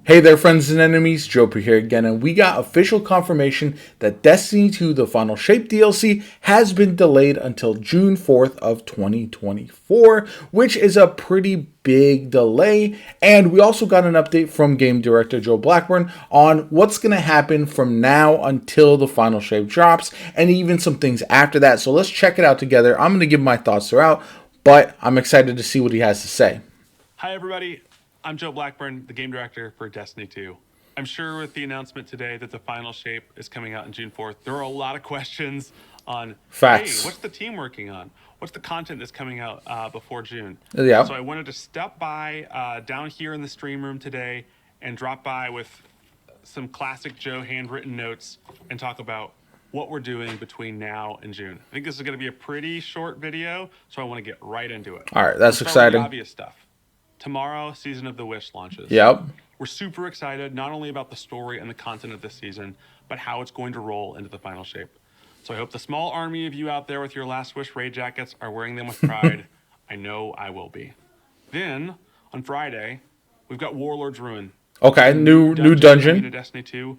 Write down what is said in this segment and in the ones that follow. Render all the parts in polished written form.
Hey there, friends and enemies, JoPa here again, and we got official confirmation that Destiny 2, the Final Shape DLC, has been delayed until June 4th of 2024, which is a pretty big delay. And we also got an update from game director Joe Blackburn on what's going to happen from now until the Final Shape drops, and even some things after that. So let's check it out together. I'm going to give my thoughts throughout, but I'm excited to see what he has to say. Hi, everybody. I'm Joe Blackburn, the game director for Destiny 2. I'm sure with the announcement today that the final shape is coming out on June 4th, there are a lot of questions on, Facts. hey, what's the team working on? What's the content that's coming out before June? Yeah. So I wanted to stop by down here in the stream room today and drop by with some classic Joe handwritten notes and talk about what we're doing between now and June. I think this is going to be a pretty short video, so I want to get right into it. All right, that's We'll start with exciting. the obvious stuff. Tomorrow, Season of the Wish launches. Yep. We're super excited, not only about the story and the content of this season, but how it's going to roll into the final shape. So I hope the small army of you out there with your Last Wish raid jackets are wearing them with pride. I know I will be. Then, on Friday, we've got Warlord's Ruin. Okay, new dungeon. Coming to Destiny 2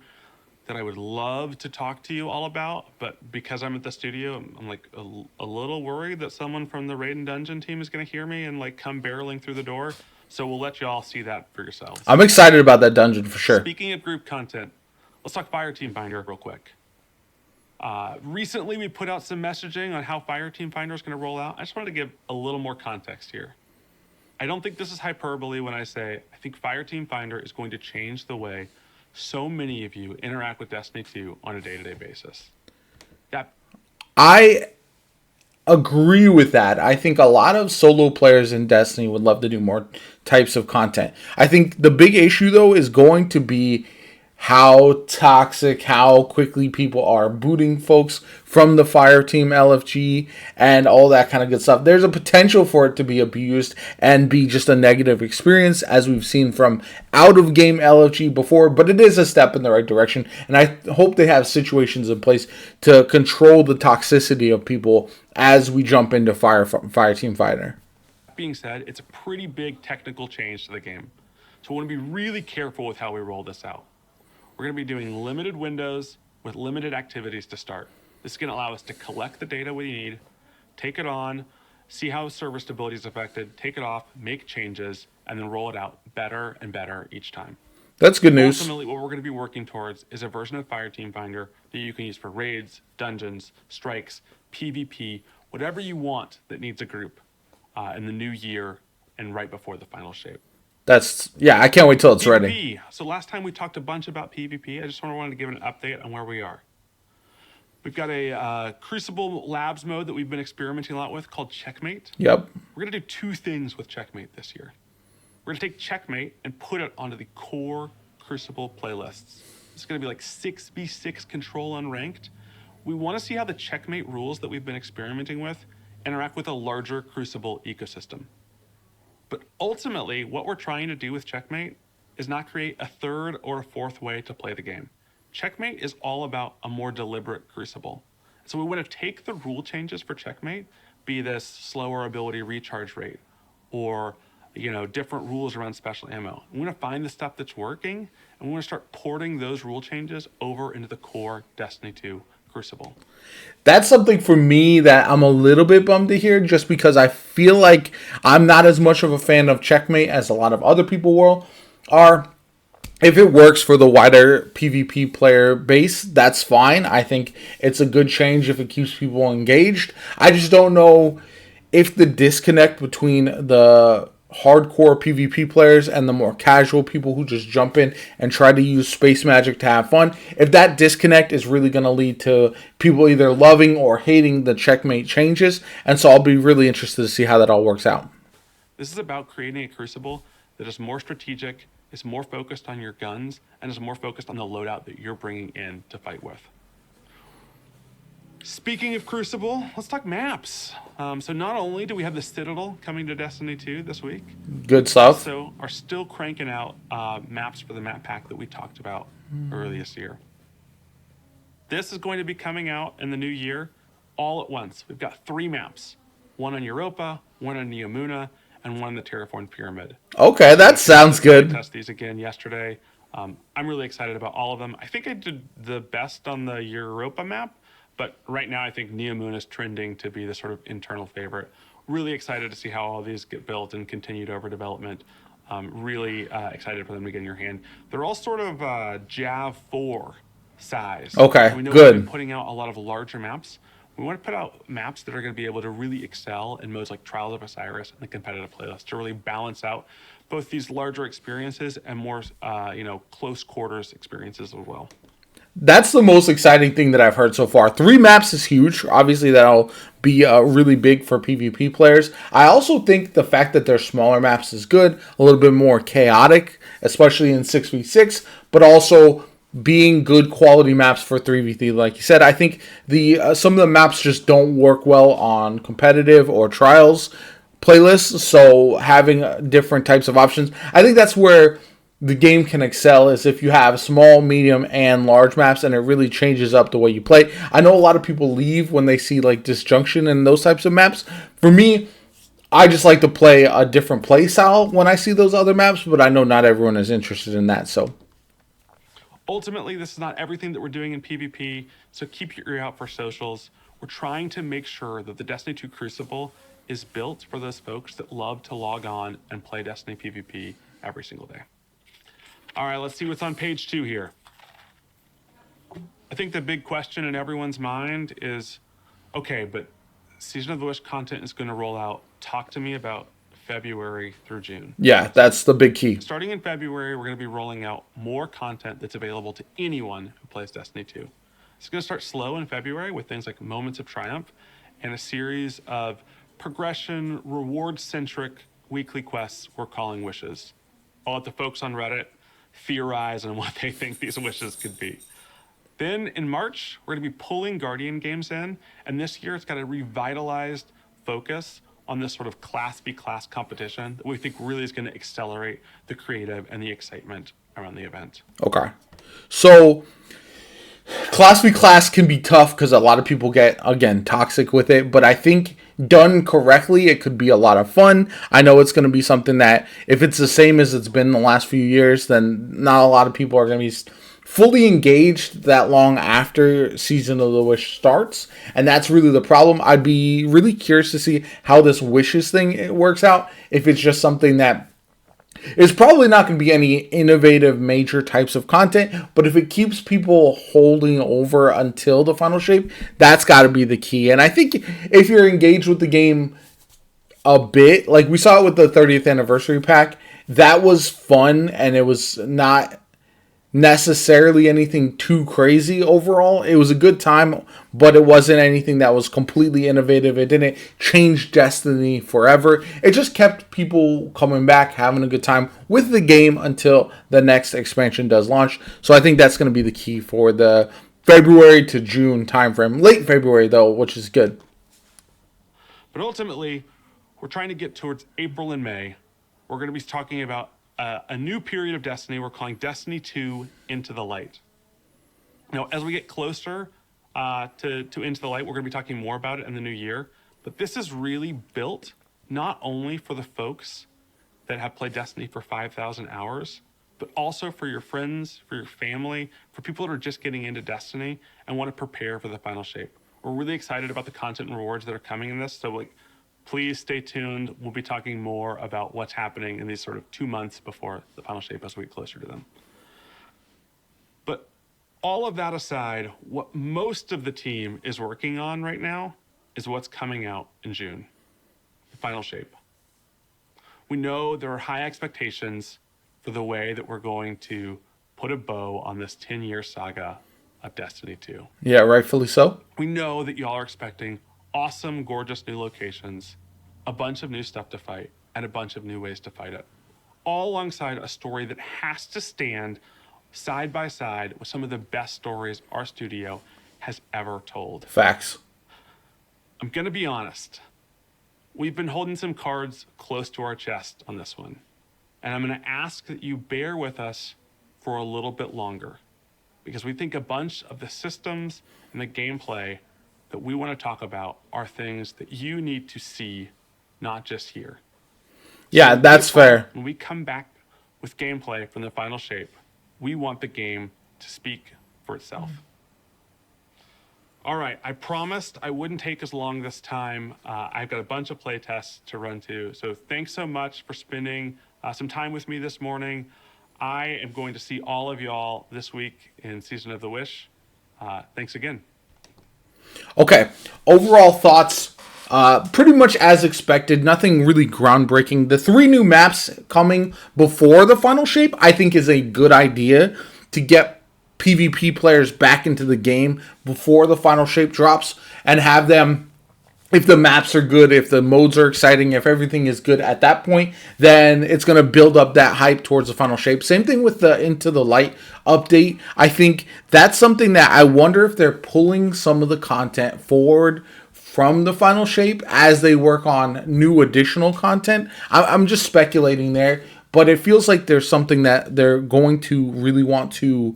that I would love to talk to you all about, but because I'm at the studio, I'm like a little worried that someone from the Raid and Dungeon team is going to hear me and like come barreling through the door. So we'll let you all see that for yourselves. I'm excited about that dungeon for sure. Speaking of group content, let's talk Fireteam Finder real quick. Recently, we put out some messaging on how Fireteam Finder is going to roll out. I just wanted to give a little more context here. I don't think this is hyperbole when I say I think Fireteam Finder is going to change the way so many of you interact with Destiny 2 on a day-to-day basis. I agree with that. I think a lot of solo players in Destiny would love to do more types of content. I think the big issue, though, is going to be how toxic, how quickly people are booting folks from the Fireteam LFG and all that kind of good stuff. There's a potential for it to be abused and be just a negative experience, as we've seen from out-of-game LFG before, but it is a step in the right direction, and I hope they have situations in place to control the toxicity of people as we jump into Fireteam Fighter. That being said, it's a pretty big technical change to the game, so I want to be really careful with how we roll this out. We're going to be doing limited windows with limited activities to start. This is going to allow us to collect the data we need, take it on, see how server stability is affected, take it off, make changes, and then roll it out better and better each time. That's good news. Ultimately, what we're going to be working towards is a version of Fireteam Finder that you can use for raids, dungeons, strikes, PvP, whatever you want that needs a group in the new year and right before the final shape. I can't wait till it's PvP. ready. So last time we talked a bunch about PvP. I just wanted to give an update on where we are. We've got a Crucible Labs mode that we've been experimenting a lot with called Checkmate. Yep. We're going to do two things with Checkmate this year. We're going to take Checkmate and put it onto the core Crucible playlists. It's going to be like 6v6 control unranked. We want to see how the Checkmate rules that we've been experimenting with interact with a larger Crucible ecosystem. But ultimately, what we're trying to do with Checkmate is not create a third or a fourth way to play the game. Checkmate is all about a more deliberate Crucible. So we want to take the rule changes for Checkmate, be this slower ability recharge rate, or different rules around special ammo. We want to find the stuff that's working, and we want to start porting those rule changes over into the core Destiny 2 Crucible. That's something for me that I'm a little bit bummed to hear, just because I feel like I'm not as much of a fan of Checkmate as a lot of other people are. If it works for the wider PvP player base, that's fine. I think it's a good change if it keeps people engaged. I just don't know if the disconnect between the hardcore PvP players and the more casual people who just jump in and try to use space magic to have fun, if that disconnect is really going to lead to people either loving or hating the Checkmate changes. And so I'll be really interested to see how that all works out. This is about creating a Crucible that is more strategic, is more focused on your guns, and is more focused on the loadout that you're bringing in to fight with. Speaking of Crucible, let's talk maps. So not only do we have the Citadel coming to Destiny 2 this week, good stuff. So are still cranking out maps for the map pack that we talked about earlier this year. This is going to be coming out in the new year all at once. We've got 3 maps, one on Europa, one on Neomuna, and one in the Terraform Pyramid. Okay, So that sounds good. test these again yesterday. I'm really excited about all of them. I think I did the best on the Europa map, but right now I think Neomoon is trending to be the sort of internal favorite. Really excited to see how all these get built and continued over development. Really excited for them to get in your hand. They're all sort of Jav 4 size. Okay, So we know we've been good. putting out a lot of larger maps. We want to put out maps that are going to be able to really excel in modes like Trials of Osiris and the competitive playlist to really balance out both these larger experiences and more, close quarters experiences as well. That's the most exciting thing that I've heard so far. 3 maps is huge. Obviously, that'll be really big for PvP players. I also think the fact that they're smaller maps is good, a little bit more chaotic, especially in 6v6, but also being good quality maps for 3v3. Like you said, I think the some of the maps just don't work well on competitive or trials playlists. So having different types of options, I think that's where the game can excel is if you have small, medium, and large maps, and it really changes up the way you play. I know a lot of people leave when they see like disjunction and those types of maps. For me, I just like to play a different play style when I see those other maps, but I know not everyone is interested in that. So Ultimately, this is not everything that we're doing in PvP, so keep your ear out for socials. We're trying to make sure that the Destiny 2 Crucible is built for those folks that love to log on and play Destiny PvP every single day. All right, let's see what's on page 2 here. I think the big question in everyone's mind is, okay, but Season of the Wish content is going to roll out. Talk to me about February through June. yeah, that's the big key. Starting in February, we're going to be rolling out more content that's available to anyone who plays Destiny 2. It's going to start slow in February with things like Moments of Triumph and a series of progression, reward-centric weekly quests we're calling wishes. I'll let the folks on Reddit theorize on what they think these wishes could be. Then in March, we're going to be pulling Guardian games in, and this year it's got a revitalized focus on this sort of class v class competition that we think really is going to accelerate the creative and the excitement around the event. Okay. So Class v class can be tough because a lot of people get, again, toxic with it, but I think done correctly, it could be a lot of fun. I know it's going to be something that, if it's the same as it's been the last few years, then not a lot of people are going to be fully engaged that long after Season of the Wish starts, and that's really the problem. I'd be really curious to see how this wishes thing works out, if it's just something that it's probably not going to be any innovative major types of content, but if it keeps people holding over until the final shape, that's got to be the key. And I think if you're engaged with the game a bit, like we saw it with the 30th anniversary pack, that was fun, and it was not necessarily anything too crazy overall. It was a good time, but it wasn't anything that was completely innovative. It didn't change Destiny forever. It just kept people coming back, having a good time with the game until the next expansion does launch. So I think that's going to be the key for the February to June timeframe. Late February, though, which is good. But ultimately, we're trying to get towards April and May. We're going to be talking about a new period of Destiny we're calling Destiny 2 Into the Light. Now, as we get closer to Into the Light, we're going to be talking more about it in the new year. But this is really built not only for the folks that have played Destiny for 5,000 hours, but also for your friends, for your family, for people that are just getting into Destiny and want to prepare for the final shape. We're really excited about the content and rewards that are coming in this. So please stay tuned. We'll be talking more about what's happening in these sort of 2 months before the final shape as we get closer to them. But all of that aside, what most of the team is working on right now is what's coming out in June, the final shape. We know there are high expectations for the way that we're going to put a bow on this 10-year saga of Destiny 2. Yeah, rightfully so. We know that y'all are expecting awesome, gorgeous new locations, a bunch of new stuff to fight, and a bunch of new ways to fight it. All alongside a story that has to stand side by side with some of the best stories our studio has ever told. Facts. I'm going to be honest. We've been holding some cards close to our chest on this one. And I'm going to ask that you bear with us for a little bit longer, because we think a bunch of the systems and the gameplay that we want to talk about are things that you need to see, not just hear. Yeah, when that's fair. when we come back with gameplay from the final shape, we want the game to speak for itself. All right, I promised I wouldn't take as long this time. I've got a bunch of play tests to run to. So thanks so much for spending some time with me this morning. I am going to see all of y'all this week in Season of the Wish. Thanks again. Okay, overall thoughts, pretty much as expected, nothing really groundbreaking. The 3 new maps coming before the final shape, I think is a good idea to get PvP players back into the game before the final shape drops and have them, if the maps are good, if the modes are exciting, if everything is good at that point, then it's going to build up that hype towards the final shape. Same thing with the Into the Light update. I think that's something that I wonder if they're pulling some of the content forward from the final shape as they work on new additional content. I'm just speculating there, but it feels like there's something that they're going to really want to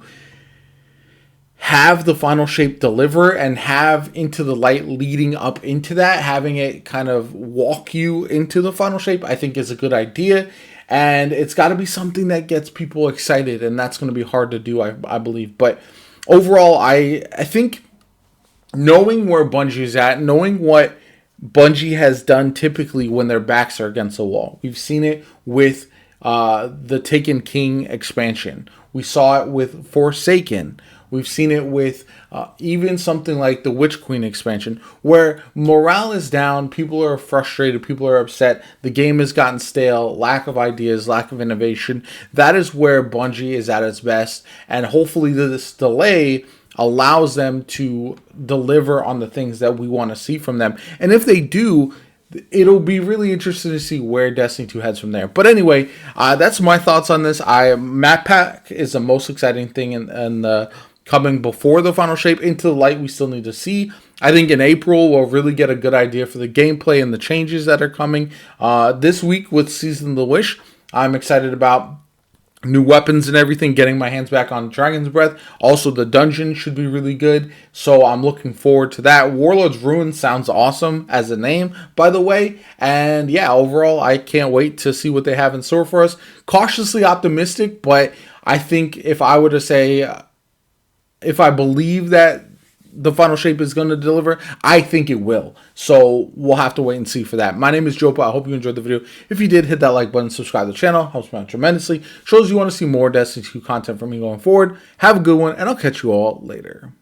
have the final shape deliver and have Into the Light leading up into that, having it kind of walk you into the final shape, I think is a good idea. And it's got to be something that gets people excited, and that's going to be hard to do, I believe. But overall, I think knowing where Bungie is at, knowing what Bungie has done typically when their backs are against the wall. We've seen it with the Taken King expansion. We saw it with Forsaken. We've seen it with even something like the Witch Queen expansion, where morale is down, people are frustrated, people are upset, the game has gotten stale, lack of ideas, lack of innovation. That is where Bungie is at its best, and hopefully this delay allows them to deliver on the things that we want to see from them. And if they do, it'll be really interesting to see where Destiny 2 heads from there. But anyway, that's my thoughts on this. Map Pack is the most exciting thing in the coming before the final shape. Into the Light we still need to see. I think in April we'll really get a good idea for the gameplay and the changes that are coming. This week with Season of the Wish, I'm excited about new weapons and everything, getting my hands back on Dragon's Breath. Also, the dungeon should be really good, so I'm looking forward to that. Warlord's Ruin sounds awesome as a name, by the way. And yeah, overall, I can't wait to see what they have in store for us. Cautiously optimistic, but I think if I were to say, if I believe that the final shape is going to deliver, I think it will. So we'll have to wait and see for that. My name is JoPa. I hope you enjoyed the video. If you did, hit that like button, subscribe to the channel. Helps me out tremendously. Shows you want to see more Destiny 2 content from me going forward. Have a good one, and I'll catch you all later.